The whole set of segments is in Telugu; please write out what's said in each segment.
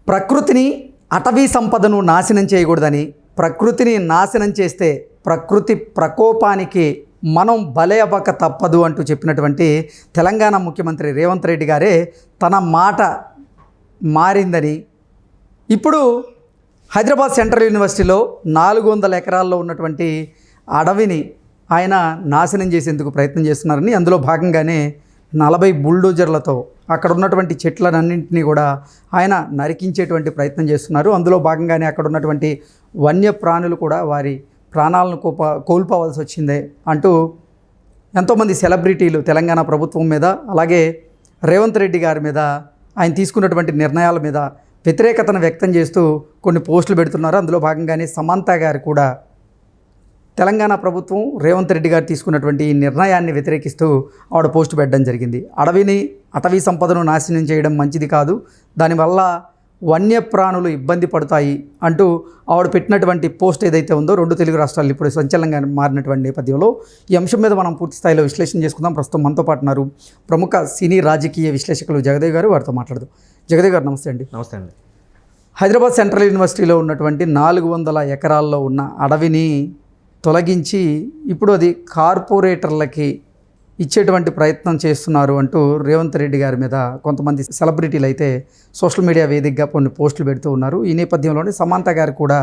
ప్రకృతిని అటవీ సంపదను నాశనం చేయకూడదని, ప్రకృతిని నాశనం చేస్తే ప్రకృతి ప్రకోపానికి మనం బలి అవ్వక తప్పదు అంటూ చెప్పినటువంటి తెలంగాణ ముఖ్యమంత్రి రేవంత్ రెడ్డి గారే తన మాట మారిందని, ఇప్పుడు హైదరాబాద్ సెంట్రల్ యూనివర్సిటీలో 400 ఎకరాల్లో ఉన్నటువంటి అడవిని ఆయన నాశనం చేసేందుకు ప్రయత్నం చేస్తున్నారని, అందులో భాగంగానే 40 బుల్డోజర్లతో అక్కడ ఉన్నటువంటి చెట్లన్నింటినీ కూడా ఆయన నరికించేటువంటి ప్రయత్నం చేస్తున్నారు. అందులో భాగంగానే అక్కడ ఉన్నటువంటి వన్యప్రాణులు కూడా వారి ప్రాణాలను కోల్పోవాల్సి వచ్చిందే అంటూ ఎంతోమంది సెలబ్రిటీలు తెలంగాణ ప్రభుత్వం మీద, అలాగే రేవంత్ రెడ్డి గారి మీద, ఆయన తీసుకున్నటువంటి నిర్ణయాల మీద వ్యతిరేకతను వ్యక్తం చేస్తూ కొన్ని పోస్టులు పెడుతున్నారు. అందులో భాగంగానే సమంత గారు కూడా తెలంగాణ ప్రభుత్వం రేవంత్ రెడ్డి గారు తీసుకున్నటువంటి ఈ నిర్ణయాన్ని వ్యతిరేకిస్తూ ఆవిడ పోస్టు పెట్టడం జరిగింది. అటవీ సంపదను నాశనం చేయడం మంచిది కాదు, దానివల్ల వన్యప్రాణులు ఇబ్బంది పడతాయి అంటూ ఆవిడ పెట్టినటువంటి పోస్ట్ ఏదైతే ఉందో 2 తెలుగు రాష్ట్రాలు ఇప్పుడు సంచలనంగా మారినటువంటి నేపథ్యంలో ఈ అంశం మీద మనం పూర్తి స్థాయిలో విశ్లేషణ చేసుకుందాం. ప్రస్తుతం మనతో పాటు ఉన్నారు ప్రముఖ సినీ రాజకీయ విశ్లేషకులు జగదేవ్ గారు. వారితో మాట్లాడదు. జగదేవ్ గారు నమస్తే అండి. నమస్తే అండి. హైదరాబాద్ సెంట్రల్ యూనివర్సిటీలో ఉన్నటువంటి 400 ఎకరాల్లో ఉన్న అడవిని తొలగించి ఇప్పుడు అది కార్పొరేటర్లకి ఇచ్చేటువంటి ప్రయత్నం చేస్తున్నారు అంటూ రేవంత్ రెడ్డి గారి మీద కొంతమంది సెలబ్రిటీలు అయితే సోషల్ మీడియా వేదికగా కొన్ని పోస్టులు పెడుతూ ఉన్నారు. ఈ నేపథ్యంలోనే సమంత గారు కూడా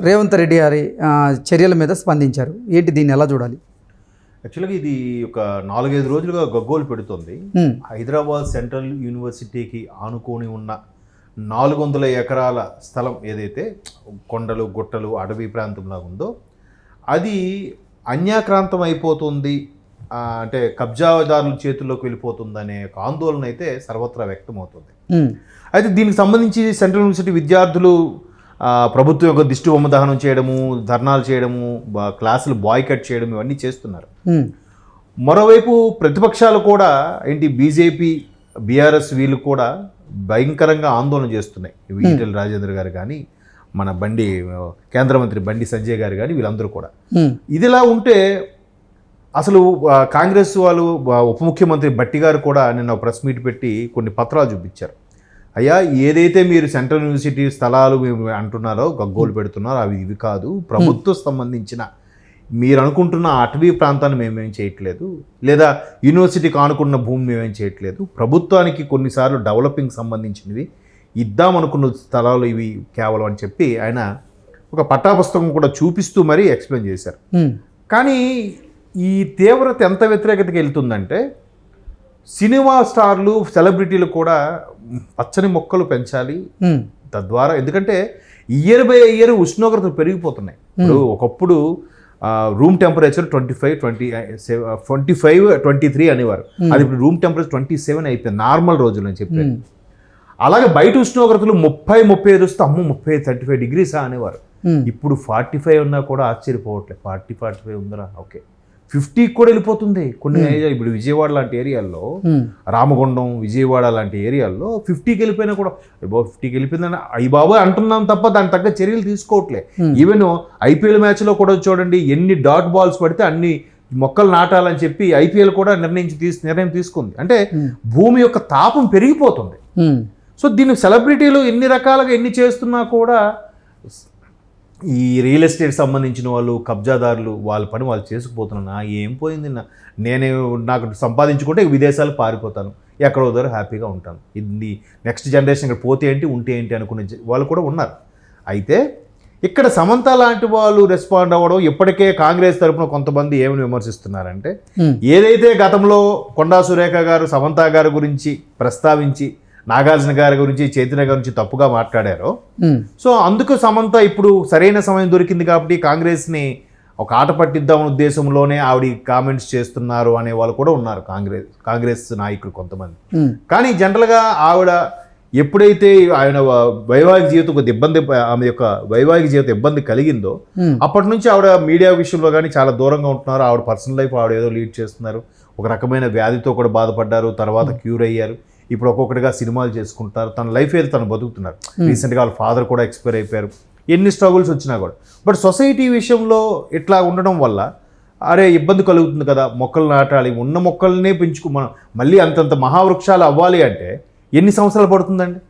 రేవంత్ రెడ్డి గారి చర్యల మీద స్పందించారు. ఏంటి, దీన్ని ఎలా చూడాలి? యాక్చువల్గా ఇది ఒక 4-5 రోజులుగా గగ్గోలు పెడుతుంది. హైదరాబాద్ సెంట్రల్ యూనివర్సిటీకి ఆనుకొని ఉన్న 400 ఎకరాల స్థలం ఏదైతే కొండలు గుట్టలు అడవి ప్రాంతంలాగా ఉందో అది అన్యాక్రాంతం అయిపోతుంది, అంటే కబ్జాదారుల చేతుల్లోకి వెళ్ళిపోతుందనే ఒక ఆందోళన అయితే సర్వత్రా వ్యక్తమవుతుంది. అయితే దీనికి సంబంధించి సెంట్రల్ యూనివర్సిటీ విద్యార్థులు ప్రభుత్వం యొక్క దిష్టి బొమ్మ దహనం చేయడము, ధర్నాలు చేయడము, క్లాసులు బాయ్కట్ చేయడం ఇవన్నీ చేస్తున్నారు. మరోవైపు ప్రతిపక్షాలు కూడా ఏంటి, బీజేపీ బీఆర్ఎస్ వీళ్ళు కూడా భయంకరంగా ఆందోళన చేస్తున్నాయి. ఈటెల రాజేందర్ గారు కానీ, మన కేంద్ర మంత్రి బండి సంజయ్ గారు కానీ, వీళ్ళందరూ కూడా. ఇదిలా ఉంటే అసలు కాంగ్రెస్ వాళ్ళు, ఉప ముఖ్యమంత్రి భట్టి గారు కూడా నిన్న ప్రెస్ మీట్ పెట్టి కొన్ని పత్రాలు చూపించారు. అయ్యా, ఏదైతే మీరు సెంట్రల్ యూనివర్సిటీ స్థలాలు అంటున్నారో, గగ్గోలు పెడుతున్నారో, అవి ఇవి కాదు, ప్రభుత్వం సంబంధించిన మీరు అనుకుంటున్న అటవీ ప్రాంతాన్ని మేమేం చేయట్లేదు, లేదా యూనివర్సిటీకి ఆనుకున్న భూమి మేమేం చేయట్లేదు, ప్రభుత్వానికి కొన్నిసార్లు డెవలపింగ్ సంబంధించినవి ఇద్దామనుకున్న స్థలాలు ఇవి కేవలం అని చెప్పి ఆయన ఒక పట్టాపుస్తకం కూడా చూపిస్తూ మరీ ఎక్స్ప్లెయిన్ చేశారు. కానీ ఈ తీవ్రత ఎంత వ్యతిరేకతకి వెళ్తుందంటే, సినిమా స్టార్లు సెలబ్రిటీలు కూడా పచ్చని మొక్కలు పెంచాలి తద్వారా, ఎందుకంటే ఇయర్ బై ఇయర్ ఉష్ణోగ్రతలు పెరిగిపోతున్నాయి. ఇప్పుడు ఒకప్పుడు రూమ్ టెంపరేచర్ 25-23 అనేవారు, అది ఇప్పుడు రూమ్ టెంపరేచర్ 27 అయిపోయింది నార్మల్ రోజులు అని చెప్పారు. అలాగే బయట ఉష్ణోగ్రతలు 30-35 వస్తే అమ్మో 35 డిగ్రీసా అనేవారు. ఇప్పుడు 45 ఉన్నా కూడా ఆశ్చర్యపోవట్లేదు. 40-45 ఉందరా, ఓకే 50 కూడా వెళ్ళిపోతుంది కొన్ని ఏరియా. ఇప్పుడు విజయవాడ లాంటి ఏరియాల్లో, రామగుండం, విజయవాడ లాంటి ఏరియాల్లో 50కి వెళ్ళిపోయినా కూడా 50కి వెళ్ళిపోయిందని అయ్యి బాబోయ్ అంటున్నాం తప్ప దానికి తగ్గ చర్యలు తీసుకోవట్లే. ఈవెన్ ఐపీఎల్ మ్యాచ్లో కూడా చూడండి, ఎన్ని డాట్ బాల్స్ పడితే అన్ని మొక్కలు నాటాలని చెప్పి ఐపీఎల్ కూడా నిర్ణయం తీసుకుంది. అంటే భూమి యొక్క తాపం పెరిగిపోతుంది. సో దీన్ని సెలబ్రిటీలు ఎన్ని రకాలుగా ఎన్ని చేస్తున్నా కూడా ఈ రియల్ ఎస్టేట్ సంబంధించిన వాళ్ళు, కబ్జాదారులు వాళ్ళ పని వాళ్ళు చేసుకుపోతున్నా ఏం పోయింది, నాకు సంపాదించుకుంటే విదేశాలు పారిపోతాను, ఎక్కడో దగ్గర హ్యాపీగా ఉంటాను, ఇది నెక్స్ట్ జనరేషన్ ఇక్కడ పోతే ఏంటి ఉంటే ఏంటి అనుకునే వాళ్ళు కూడా ఉన్నారు. అయితే ఇక్కడ సమంత లాంటి వాళ్ళు రెస్పాండ్ అవ్వడం, ఇప్పటికే కాంగ్రెస్ తరఫున కొంతమంది ఏమని విమర్శిస్తున్నారంటే, ఏదైతే గతంలో కొండా సురేఖ గారు సమంత గారి గురించి ప్రస్తావించి నాగార్జున గారి గురించి, చైతన్య గారి గురించి తప్పుగా మాట్లాడారో, సో అందుకు సమంత ఇప్పుడు సరైన సమయం దొరికింది కాబట్టి కాంగ్రెస్ని ఒక ఆట పట్టిద్దామనే ఉద్దేశంలోనే ఆవిడ కామెంట్స్ చేస్తున్నారు అనే వాళ్ళు కూడా ఉన్నారు కాంగ్రెస్ నాయకులు కొంతమంది. కానీ జనరల్గా ఆవిడ ఎప్పుడైతే ఆయన వైవాహిక జీవితం కొద్ది ఇబ్బంది, ఆమె యొక్క వైవాహిక జీవితం ఇబ్బంది కలిగిందో అప్పటి నుంచి ఆవిడ మీడియా విషయంలో కానీ చాలా దూరంగా ఉంటున్నారు. ఆవిడ పర్సనల్ లైఫ్ ఆవిడ ఏదో లీడ్ చేస్తున్నారు. ఒక రకమైన వ్యాధితో కూడా బాధపడ్డారు, తర్వాత క్యూర్ అయ్యారు. ఇప్పుడు ఒక్కొక్కటిగా సినిమాలు చేసుకుంటారు, తన లైఫ్ ఏదో తను బతుకుతున్నారు. రీసెంట్గా వాళ్ళ ఫాదర్ కూడా ఎక్స్పైర్ అయిపోయారు. ఎన్ని స్ట్రగుల్స్ వచ్చినా కూడా, బట్ సొసైటీ విషయంలో ఇట్లా ఉండడం వల్ల అరే ఇబ్బంది కలుగుతుంది కదా, మొక్కలు నాటాలి, ఉన్న మొక్కలనే పెంచుకు మనం మళ్ళీ అంతంత మహావృక్షాలు అవ్వాలి అంటే ఎన్ని సంవత్సరాలు పడుతుందండి?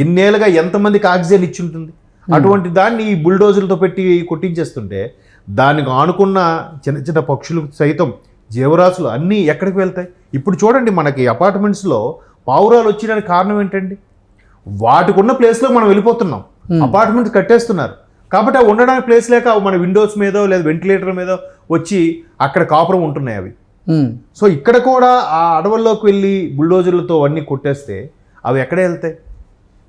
ఇన్నేళ్ళుగా ఎంతమందికి ఆక్సిజన్ ఇచ్చి ఉంటుంది? అటువంటి దాన్ని ఈ బుల్డోజర్లతో పెట్టి కొట్టించేస్తుంటే దానికి ఆనుకున్న చిన్న చిన్న పక్షులు సైతం, జీవరాశులు అన్నీ ఎక్కడికి వెళ్తాయి? ఇప్పుడు చూడండి, మనకి అపార్ట్మెంట్స్లో పావురాలు వచ్చిన కారణం ఏంటండి? వాటికి ఉన్న ప్లేస్లో మనం వెళ్ళిపోతున్నాం, అపార్ట్మెంట్స్ కట్టేస్తున్నారు కాబట్టి అవి ఉండడానికి ప్లేస్ లేక మన విండోస్ మీదో లేదా వెంటిలేటర్ మీద వచ్చి అక్కడ కాపురం ఉంటున్నాయి అవి. సో ఇక్కడ కూడా ఆ అడవుల్లోకి వెళ్ళి బుల్డోజర్లతో అన్నీ కొట్టేస్తే అవి ఎక్కడ వెళ్తాయి?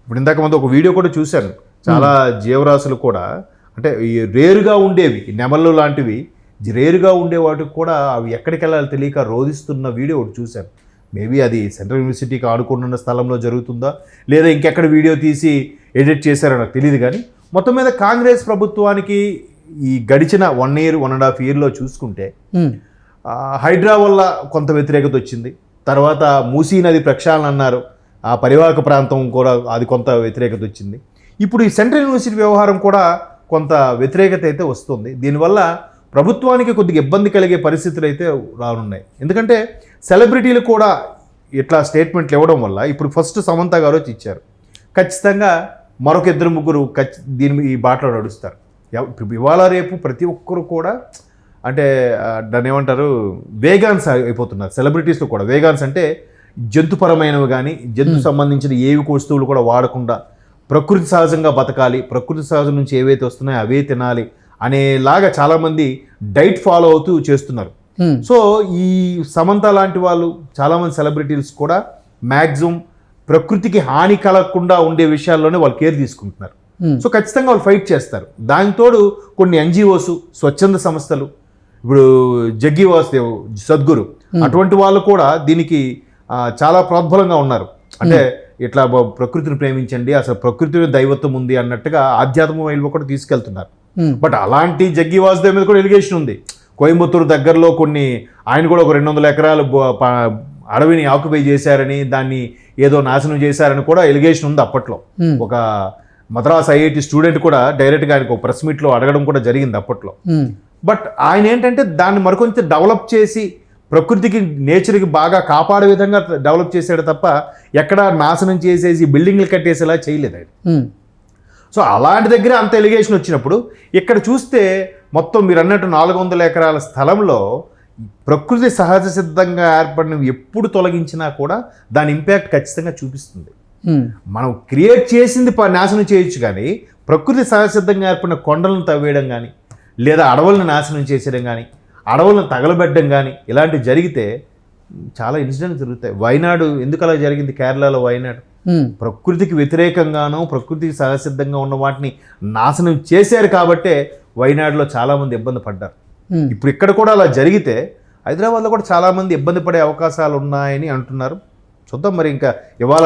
ఇప్పుడు ఇందాక ముందు ఒక వీడియో కూడా చూశాను, చాలా జీవరాశులు కూడా అంటే ఈ రేరుగా ఉండేవి, నెమళ్ళు లాంటివి రేరుగా ఉండే వాటికి కూడా అవి ఎక్కడికి వెళ్ళాలి తెలియక రోధిస్తున్న వీడియో ఒకటి చూశాను. మేబీ అది సెంట్రల్ యూనివర్సిటీకి ఆడుకున్న స్థలంలో జరుగుతుందా లేదా ఇంకెక్కడ వీడియో తీసి ఎడిట్ చేశారో నాకు తెలియదు. కానీ మొత్తం మీద కాంగ్రెస్ ప్రభుత్వానికి ఈ గడిచిన 1 year 1.5 yearలో చూసుకుంటే హైడ్రా వల్ల కొంత వ్యతిరేకత వచ్చింది. తర్వాత మూసీ నది ప్రక్షాళన అన్నారు, ఆ పరివాహక ప్రాంతం కూడా అది కొంత వ్యతిరేకత వచ్చింది. ఇప్పుడు ఈ సెంట్రల్ యూనివర్సిటీ వ్యవహారం కూడా కొంత వ్యతిరేకత అయితే వస్తుంది. దీనివల్ల ప్రభుత్వానికి కొద్దిగా ఇబ్బంది కలిగే పరిస్థితులు అయితే రానున్నాయి. ఎందుకంటే సెలబ్రిటీలు కూడా ఇట్లా స్టేట్మెంట్లు ఇవ్వడం వల్ల ఇప్పుడు ఫస్ట్ సమంత గారు వచ్చి ఇచ్చారు, ఖచ్చితంగా మరొక 2-3 దీని ఈ బాటలో నడుస్తారు. ఇవాళ రేపు ప్రతి ఒక్కరు కూడా అంటే దాన్ని ఏమంటారు, వేగాన్స్ అయిపోతున్నారు. సెలబ్రిటీస్లో కూడా వేగాన్స్ అంటే జంతుపరమైనవి కానీ జంతు సంబంధించిన ఏవి వస్తువులు కూడా వాడకుండా ప్రకృతి సహజంగా బతకాలి, ప్రకృతి సహజం నుంచి ఏవైతే వస్తున్నాయో అవే తినాలి అనేలాగా చాలామంది డైట్ ఫాలో అవుతూ చేస్తున్నారు. సో ఈ సమంత లాంటి వాళ్ళు చాలామంది సెలబ్రిటీస్ కూడా మ్యాక్సిమం ప్రకృతికి హాని కలగకుండా ఉండే విషయాల్లోనే వాళ్ళు కేర్ తీసుకుంటున్నారు. సో ఖచ్చితంగా వాళ్ళు ఫైట్ చేస్తారు. దానితోడు కొన్ని ఎన్జిఓస్, స్వచ్ఛంద సంస్థలు, ఇప్పుడు జగ్గి వాసుదేవ్, సద్గురు అటువంటి వాళ్ళు కూడా దీనికి చాలా ప్రోద్బలంగా ఉన్నారు. అంటే ఇట్లా ప్రకృతిని ప్రేమించండి, అసలు ప్రకృతిలో దైవత్వం ఉంది అన్నట్టుగా ఆధ్యాత్మ వైపు కూడా తీసుకెళ్తున్నారు. బట్ అలాంటి జగ్గి వాసుదేవ్ మీద కూడా ఎలిగేషన్ ఉంది. కోయంబత్తూరు దగ్గరలో ఆయన కూడా ఒక 200 ఎకరాలు అడవిని ఆక్యుపై చేశారని, దాన్ని ఏదో నాశనం చేశారని కూడా ఎలిగేషన్ ఉంది. అప్పట్లో ఒక మద్రాస్ ఐఐటి స్టూడెంట్ కూడా డైరెక్ట్గా ఆయనకు ఒక ప్రెస్ మీట్లో అడగడం కూడా జరిగింది అప్పట్లో. బట్ ఆయన ఏంటంటే దాన్ని మరికొంచెం డెవలప్ చేసి ప్రకృతికి, నేచర్కి బాగా కాపాడే విధంగా డెవలప్ చేసాడు తప్ప ఎక్కడ నాశనం చేసేసి బిల్డింగ్లు కట్టేసేలా చేయలేదు ఆయన. సో అలాంటి దగ్గర అంత ఎలిగేషన్ వచ్చినప్పుడు ఇక్కడ చూస్తే మొత్తం మీరు అన్నట్టు 400 ఎకరాల స్థలంలో ప్రకృతి సహజ సిద్ధంగా ఏర్పడినవి ఎప్పుడు తొలగించినా కూడా దాని ఇంపాక్ట్ ఖచ్చితంగా చూపిస్తుంది. మనం క్రియేట్ చేసింది నాశనం చేయొచ్చు, కానీ ప్రకృతి సహజ సిద్ధంగా ఏర్పడిన కొండలను తవ్వేయడం కానీ లేదా అడవులను నాశనం చేసేయడం కానీ అడవులను తగలబెట్టడం కానీ ఇలాంటివి జరిగితే చాలా ఇన్సిడెంట్స్ జరుగుతాయి. వైనాడు ఎందుకు అలా జరిగింది? కేరళలో వైనాడు ప్రకృతికి వ్యతిరేకంగానూ ప్రకృతికి సహసిద్ధంగా ఉన్న వాటిని నాశనం చేశారు కాబట్టే వైనాడులో చాలామంది ఇబ్బంది పడ్డారు. ఇప్పుడు ఇక్కడ కూడా అలా జరిగితే హైదరాబాద్లో కూడా చాలామంది ఇబ్బంది పడే అవకాశాలు ఉన్నాయని అంటున్నారు. చూద్దాం మరి. ఇంకా ఇవాళ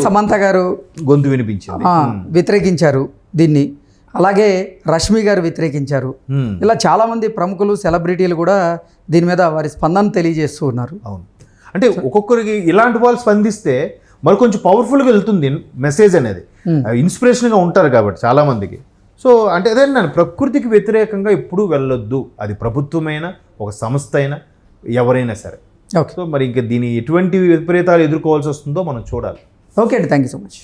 సమంత గారు గొంతు వినిపించింది, వ్యతిరేకించారు దీన్ని. అలాగే రష్మి గారు వ్యతిరేకించారు. ఇలా చాలామంది ప్రముఖులు, సెలబ్రిటీలు కూడా దీని మీద వారి స్పందన తెలియజేస్తూ ఉన్నారు. అవును, అంటే ఒక్కొక్కరికి ఇలాంటి వాళ్ళు స్పందిస్తే మరి కొంచెం పవర్ఫుల్గా వెళ్తుంది మెసేజ్ అనేది, ఇన్స్పిరేషన్గా ఉంటారు కాబట్టి చాలామందికి. సో అంటే అదే నేను ప్రకృతికి వ్యతిరేకంగా ఎప్పుడూ వెళ్ళొద్దు, అది ప్రభుత్వమైనా ఒక సంస్థ అయినా ఎవరైనా సరే. ఓకే, సో మరి ఇంకా దీని ఎటువంటి విపరీతాలు ఎదుర్కోవాల్సి వస్తుందో మనం చూడాలి. ఓకే అండి, థ్యాంక్ యూ సో మచ్.